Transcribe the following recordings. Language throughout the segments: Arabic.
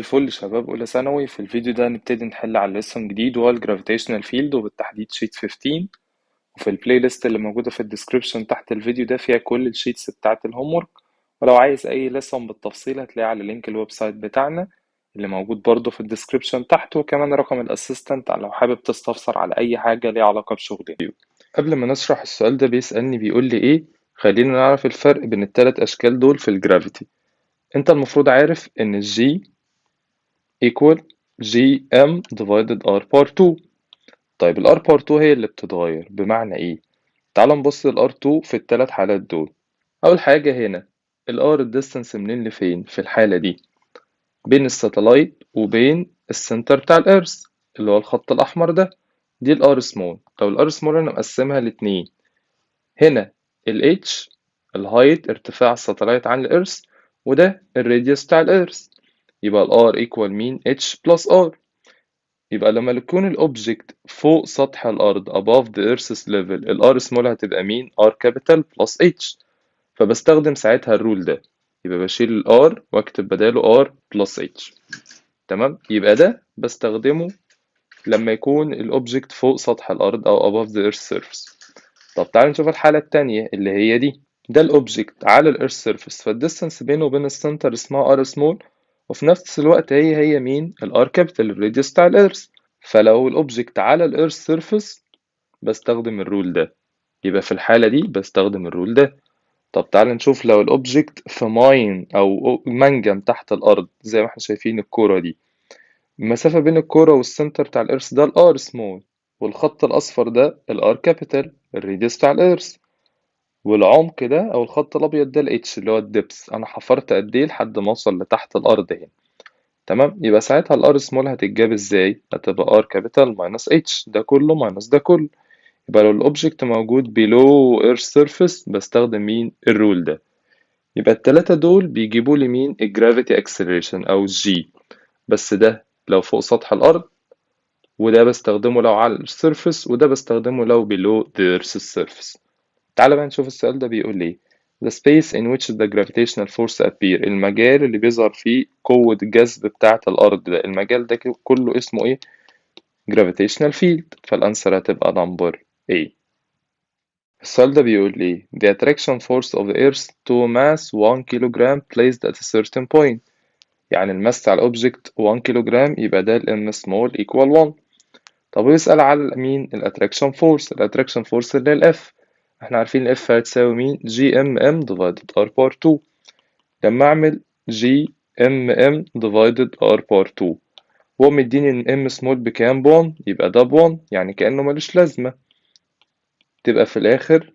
الفل شباب أولى ثانوي. في الفيديو ده نبتدي نحل على ليسون جديد وهو الجرافيتيشنال فيلد وبالتحديد شيت 15. وفي البلاي ليست اللي موجودة في الديسكريبشن تحت الفيديو ده فيها كل الشيتس بتاعة الهوم ورك. ولو عايز أي ليسون بالتفصيل هتلاقيه على لينك الويب سايت بتاعنا اللي موجود برضه في الديسكريبشن تحت، وكمان رقم الأسيستنت لو حابب تستفسر على أي حاجة ليها علاقة بشغلي. قبل ما نشرح السؤال ده بيسألني بيقول لي إيه، خلينا نعرف الفرق بين التلات أشكال دول في الجرافيتي. أنت المفروض عارف إن الجي equal gm divided r بار 2. طيب ال r بار 2 هي اللي بتتغير، بمعنى ايه؟ تعال نبص ال r2 في الثلاث حالات دول. اول حاجة هنا ال r الديستنس منين لفين في الحالة دي؟ بين الساتلايت وبين السنتر بتاع الارث اللي هو الخط الاحمر ده، دي ال r small. طب ال r small انا مقسمها لاتنين، هنا ال h الهايت ارتفاع الساتلايت عن الارث، وده الراديوس بتاع الارث. يبقى ال r equal مين؟ h plus r. يبقى لما يكون الأوبجكت فوق سطح الأرض above the earth's level، ال R small هتبقى مين؟ R capital plus H. فبستخدم ساعتها الرول ده، يبقى بشيل ال R واكتب بداله R plus H. تمام؟ يبقى ده بستخدمه لما يكون الأوبجكت فوق سطح الأرض أو above the earth's surface. طب تعالى نشوف الحالة التانية اللي هي دي. ده الأوبجكت على الإيرث سيرفيس، فالديستانس بينه وبين السنتر اسمها R small، وفي نفس الوقت هي مين؟ ال R capital الراديوس بتاع الإيرث. فلو الأوبجكت على الإيرث سيرفيس بستخدم الرول ده، يبقى في الحالة دي بستخدم الرول ده. طب تعال نشوف لو الأوبجكت في ماين أو منجم تحت الأرض زي ما احنا شايفين الكورة دي، المسافة بين الكورة والسنتر بتاع الإيرث ده الآر سمول، والخط الأصفر ده الآر كابيتال الراديوس بتاع الإيرث، والعمق ده أو الخط الأبيض ده الاتش اللي هو الدبس، أنا حفرت قد إيه لحد ما أوصل لتحت الأرض هنا. تمام، يبقى ساعتها الار سمول هتتجاب ازاي؟ هتبقى ار كابيتال ماينس اتش، ده كله ماينس ده كله. يبقى لو الاوبجكت موجود below earth surface بستخدم مين؟ الرول ده. يبقى التلاتة دول بيجيبوا لي مين؟ الجرافيتي اكسلريشن او الجي، بس ده لو فوق سطح الارض، وده بستخدمه لو على السيرفس، وده بستخدمه لو below the earth's surface. تعال بقى نشوف السؤال ده بيقول لي The space in which the gravitational force appear، المجال اللي بيظهر فيه قوة الجذب بتاعة الأرض ده، المجال ده كله اسمه إيه؟ gravitational field. فالأنسر هتبقى number A. السؤال ده بيقول لي The attraction force of the earth to mass 1 kilogram placed at a certain point، يعني الماس بتاع الأوبجكت 1 كيلوجرام، يبقى ده ال m small equal 1. طب ويسأل على مين؟ الاتراكشن فورس. الاتراكشن فورس اللي هي الاف، احنا عارفين الاف هتساوي مين؟ جي ام ام ديفايدد ار بار 2. لما اعمل جي ام ام ديفايدد ار بار 2 هو مديني ان ام سمول بكام؟ ب1، يبقى ده ب1 يعني كأنه ملوش لازمة، تبقى في الاخر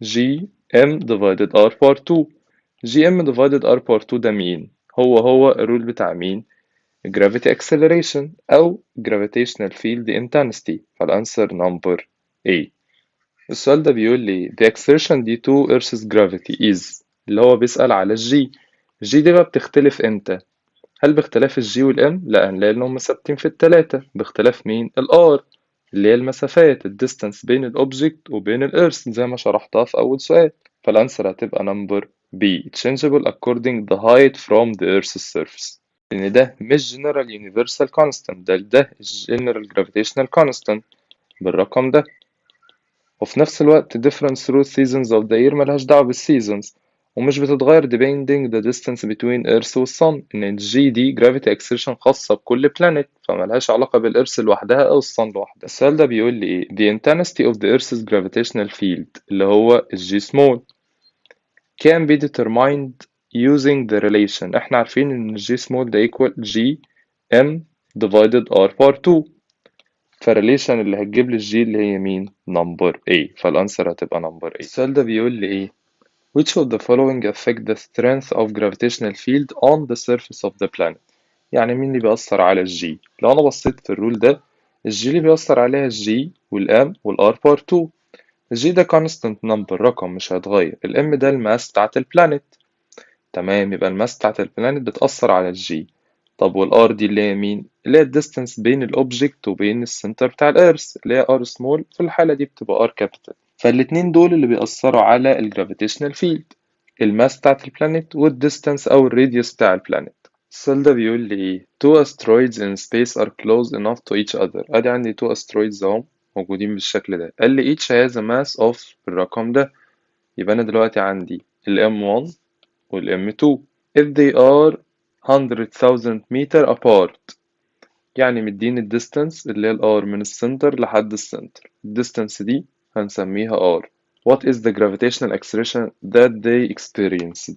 جي ام ديفايدد ار بار 2. جي ام ديفايدد ار بار 2 ده مين؟ هو الرول بتاع مين؟ gravity acceleration أو gravitational field intensity. فالأنسر number A. السؤال ده بيقول لي the exertion due to Earth's gravity is، اللي هو بيسأل على الجي. الجي دي بقى بتختلف امتى؟ هل باختلاف الجي والام؟ لا، هنلاقي ان هم ثابتين في التلاتة. باختلاف مين؟ الار اللي هي المسافات الديستانس بين الاوبجكت وبين الارث زي ما شرحتها في اول سؤال. فالانسر هتبقى number B changeable according the height from the earth's surface، لأن ده مش general universal constant، ده general gravitational constant بالرقم ده. وفي نفس الوقت difference through seasons of the year ملهاش دعوة بالسيزونز، ومش بتتغير depending the distance between earth والsun، إن الجي دي gravity acceleration خاصة بكل planet، فملهاش علاقة بالإرث لوحدها أو الصن لوحدها. السؤال ده بيقول لي إيه؟ the intensity of the earth's gravitational field اللي هو الجي small can be determined using the relation. احنا عارفين ان G small ده equal G M divided R power 2، فالريليشن اللي هتجيب لي الجي اللي هي مين؟ number A. فالانسر هتبقى number A. السؤال ده بيقول لي ايه؟ which of the following affect the strength of gravitational field on the surface of the planet؟ يعني مين اللي بيأثر على الجي؟ لو انا بصيت في الرول ده، الجي اللي بيأثر عليها الجي والام والار باور 2. الجي ده constant number، رقم مش هيتغير. الام ده الماس بتاعت البلانيت. تمام، يبقى الماس بتاعت البلانيت بتأثر على الجي. طب والار دي اللي هي مين؟ اللي هي الديستانس بين الاوبجكت وبين السنتر بتاع الارث اللي هي ار سمول، في الحالة دي بتبقى ار كابيتال. فالاتنين دول اللي بيأثروا على الجرافيتيشنال فيلد، الماس بتاعت البلانيت والديستانس او الراديوس بتاع البلانيت. السؤال ده بيقول لي ايه two asteroids in space are close enough to each other. ادي عندي two asteroids اهم موجودين بالشكل ده. قال لي each has a mass of الرقم ده. يبقى انا دلوقتي عندي ال M1 وال M2 if they are 100,000 meter apart. يعني مديني الديستانس اللي هي الار من السنتر لحد السنتر. الديستانس دي هنسميها r. what is the gravitational acceleration that they experienced.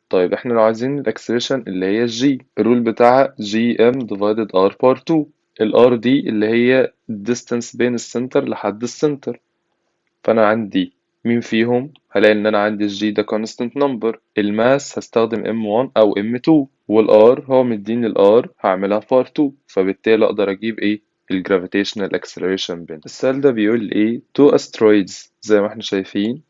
طيب احنا لو عايزين الاكسلريشن اللي هي الجي، الرول بتاعها جي ام ديفايدد ار بار 2. الار دي اللي هي الديستانس بين السنتر لحد السنتر. فانا عندي مين فيهم؟ هلاقي ان انا عندي الجي ده كونستنت نمبر، الماس هستخدم ام1 او ام2، والار هو مديني الار هعملها بار 2، فبالتالي اقدر اجيب ايه؟ الجرافيتيشنال اكسلريشن بين. السؤال ده بيقول ايه تو استرويدز زي ما احنا شايفين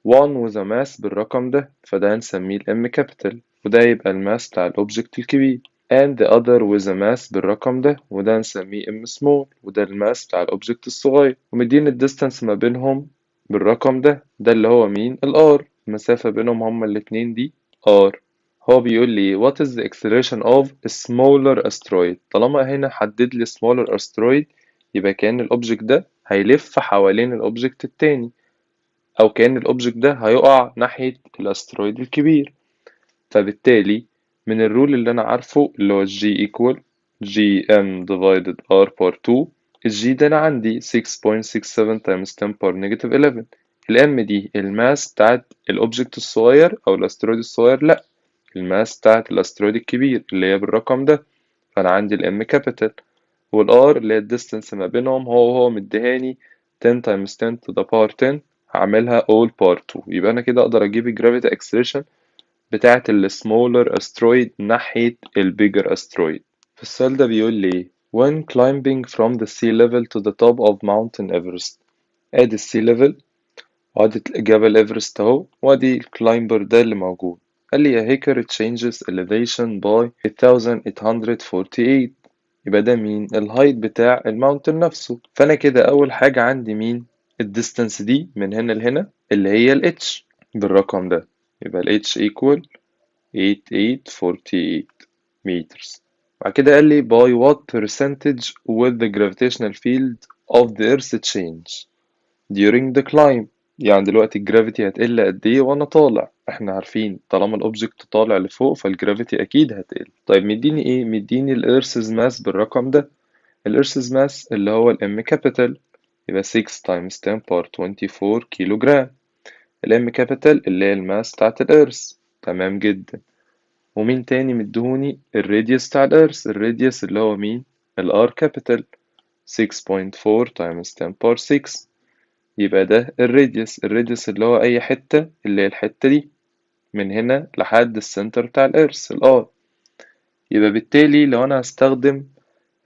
one with a mass بالرقم ده، فده هنسميه ال M capital وده يبقى الماس بتاع الأوبجكت الكبير. and the other with a mass بالرقم ده وده هنسميه M small وده الماس بتاع الأوبجكت الصغير. ومدين الديستانس ما بينهم بالرقم ده، ده اللي هو مين؟ ال R. المسافة بينهم هما الاتنين دي R. هو بيقول لي what is the acceleration of a smaller asteroid. طالما هنا حدد لي smaller asteroid يبقى كأن الأوبجكت ده هيلف حوالين الأوبجكت التاني، أو كأن الأوبجكت ده هيقع ناحية الأسترويد الكبير. فبالتالي من الرول اللي أنا عارفه اللي هو G equal GM divided R par 2، الجي ده أنا عندي 6.67 times 10 power negative 11. الام دي الماس بتاعت الأوبجكت الصغير أو الأسترويد الصغير، لأ، الماس بتاعت الأسترويد الكبير اللي هي بالرقم ده. فأنا عندي الام كابيتال، والار اللي هي الديستنس ما بينهم هو مديهاني 10 times 10 to the power 10، هعملها all power 2. يبقى انا كده اقدر اجيب الجرافيتي اكسلريشن بتاعة السمولر استرويد ناحية البيجر استرويد. في السؤال ده بيقول لي when climbing from the sea level to the top of mountain Everest. ادي السي ليفل وادي جبل ايفرست اهو، وادي الكلايمبر ده اللي موجود. قال لي a hiker changes elevation by 1848. يبقى ده مين؟ الهايت بتاع الماونتن نفسه. فانا كده اول حاجة عندي مين؟ الديستانس دي من هنا لهنا اللي هي ال h بالرقم ده. يبقى ال h equal 8848 meters. بعد كده قال لي by what percentage will the gravitational field of the earth change during the climb. يعني دلوقتي الجرافيتي هتقل قد ايه وانا طالع؟ احنا عارفين طالما الاوبجكت طالع لفوق فالجرافيتي اكيد هتقل. طيب مديني ايه؟ مديني الارث's ماس بالرقم ده. الارث's ماس اللي هو الام كابيتال، يبقى 6 times 10 power 24 كيلو جرام. الام كابيتال اللي هي الماس بتاعت الارث. تمام جدا. ومين تاني مدهوني؟ الراديوس بتاع الارث. الراديوس اللي هو مين؟ الار كابيتال 6.4 times 10 power 6. يبقى ده الراديوس اللي هو أي حتة اللي هي الحتة دي من هنا لحد السنتر بتاع الإرث الآر. يبقى بالتالي لو أنا هستخدم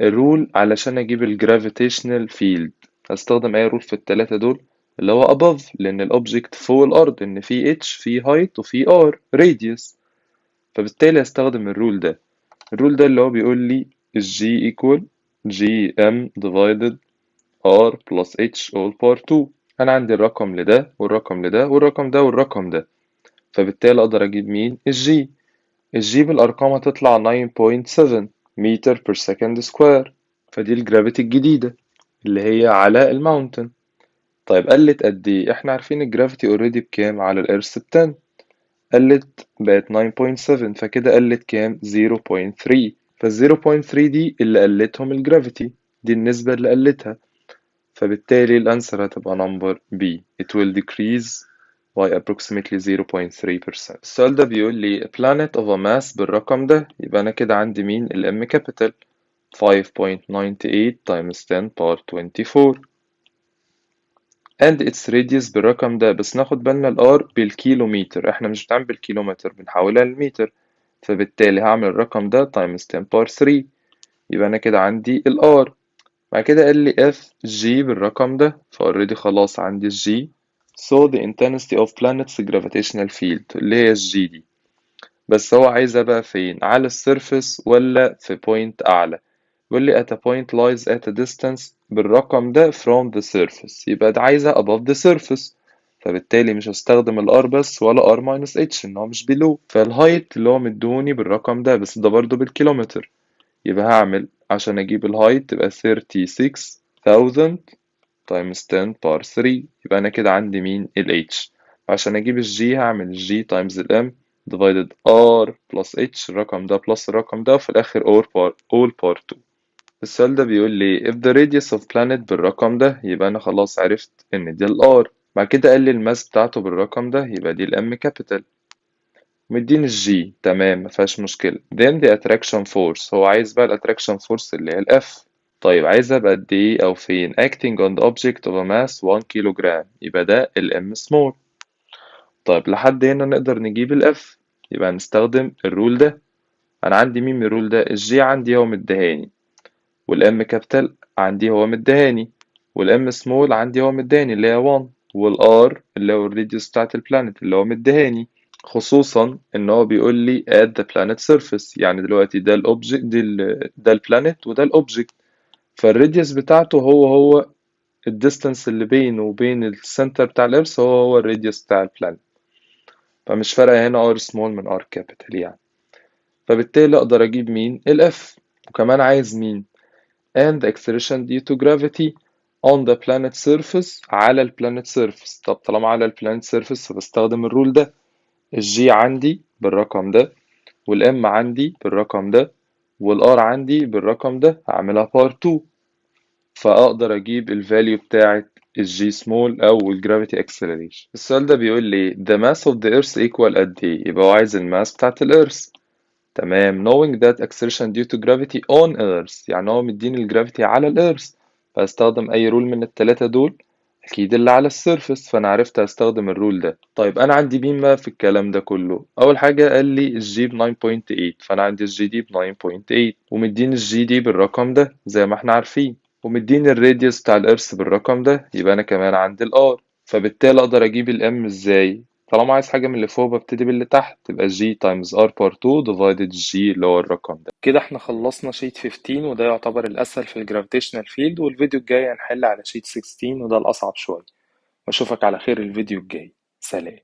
الرول علشان أجيب الجرافيتيشنال فيلد، هستخدم أي رول في التلاتة دول اللي هو above، لأن الأوبجكت فوق الأرض إن في h في height وفي r radius. فبالتالي هستخدم الرول ده. الرول ده اللي هو بيقول لي g equal gm divided r plus h all power 2. انا عندي الرقم لده والرقم لده والرقم ده والرقم ده، فبالتالي اقدر اجيب مين؟ الجي. الجي بالارقام هتطلع 9.7 متر per second square. فدي الجرافيتي الجديدة اللي هي على الماونتن. طيب قلت قد ايه؟ احنا عارفين الجرافيتي اوريدي بكام على الارث؟ ب 10. قلت بقت 9.7، فكده قلت كام؟ 0.3. فال 0.3 دي اللي قلتهم الجرافيتي، دي النسبة اللي قلتها. فبالتالي الأنسر هتبقى number B. It will decrease by approximately 0.3%. السؤال ده بيقول لي a planet of a mass بالرقم ده، يبقى أنا كده عندي مين؟ ال M capital 5.98 times 10 power 24 and its radius بالرقم ده. بس ناخد بالنا ال R بالكيلومتر، احنا مش بنعمل بالكيلومتر، بنحولها للمتر. فبالتالي هعمل الرقم ده times 10 power 3. يبقى أنا كده عندي ال R. بعد كده قال لي اف جي بالرقم ده، فاوريدي خلاص عندي الجي. so the intensity of planet's gravitational field اللي هي الجي دي. بس هو عايزها بقى فين؟ على السيرفس ولا في بوينت أعلى؟ بيقول لي at a point lies at a distance بالرقم ده from the surface، يبقى ده عايزها above the surface. فبالتالي مش هستخدم الار بس ولا ار ماينس اتش ان هو مش بيلو. فالهايت اللي هو مدوني بالرقم ده بس ده برضو بالكيلومتر، يبقى هعمل عشان اجيب الهايت تبقى 36,000 times 10 power 3. يبقى انا كده عندي مين ال h. عشان اجيب الجي هعمل الجي times ال m divided r plus h، الرقم ده plus الرقم ده، وفي الاخر all power 2. السؤال ده بيقول لي if the radius of planet بالرقم ده، يبقى انا خلاص عرفت ان دي ال r. بعد كده قال لي الماس بتاعته بالرقم ده، يبقى دي ال m capital. مديني الجي تمام مفيهاش مشكلة. then the attraction force، هو عايز بقى ال attraction force اللي هي ال F. طيب عايزها بقد ايه او فين؟ acting on the object of a mass 1 كيلوجرام، يبقى ده ال M small. طيب لحد هنا نقدر نجيب ال F، يبقى هنستخدم الرول ده. انا عندي مين من الرول ده؟ الجي عندي هو مديهاني، والام كابيتال عندي هو مديهاني، والام سمول عندي هو مديهاني اللي هي 1، والار اللي هو الراديوس بتاعت البلانت اللي هو مديهاني. خصوصا ان هو بيقول لي at the planet surface، يعني دلوقتي ده الاوبجكت ده البلانت وده الاوبجكت، فالراديوس بتاعته هو الديستانس اللي بينه وبين السنتر بتاع الارث هو الراديوس بتاع البلانت، فمش فارقه هنا ار سمول من ار كابيتال يعني. فبالتالي اقدر اجيب مين الاف. وكمان عايز مين and the acceleration due to gravity on the planet surface على ال planet surface. طب طالما على ال planet surface فبستخدم الرول ده. الجي عندي بالرقم ده، والام عندي بالرقم ده، والار عندي بالرقم ده، هعملها بار 2، فاقدر اجيب الفاليو بتاعت الجي سمول او الجرافيتي اكسلريشن. السؤال ده بيقول لي the mass of the earth equal قد ايه، يبقى هو عايز الماس بتاعت الارث. تمام knowing that acceleration due to gravity on earth، يعني هو مديني الجرافيتي على الارث، فهستخدم اي رول من التلاتة دول، اكيد اللي على السيرفس، فانا عرفت هستخدم الرول ده. طيب انا عندي مين بقى في الكلام ده كله؟ اول حاجه قال لي الجي ب 9.8، فانا عندي الجي دي ب 9.8، ومديني الجي دي بالرقم ده زي ما احنا عارفين، ومديني الراديوس بتاع الارث بالرقم ده، يبقى انا كمان عندي الار. فبالتالي اقدر اجيب الام ازاي؟ طالما عايز حاجه من اللي فوق ببتدي باللي تحت، تبقى جي تايمز ار بار 2 ديفايدد جي اللي هو الرقم ده. كده احنا خلصنا شيت 15 وده يعتبر الاسهل في الجرافيتيشنال فيلد، والفيديو الجاي هنحل على شيت 16 وده الاصعب شويه. واشوفك على خير الفيديو الجاي. سلام.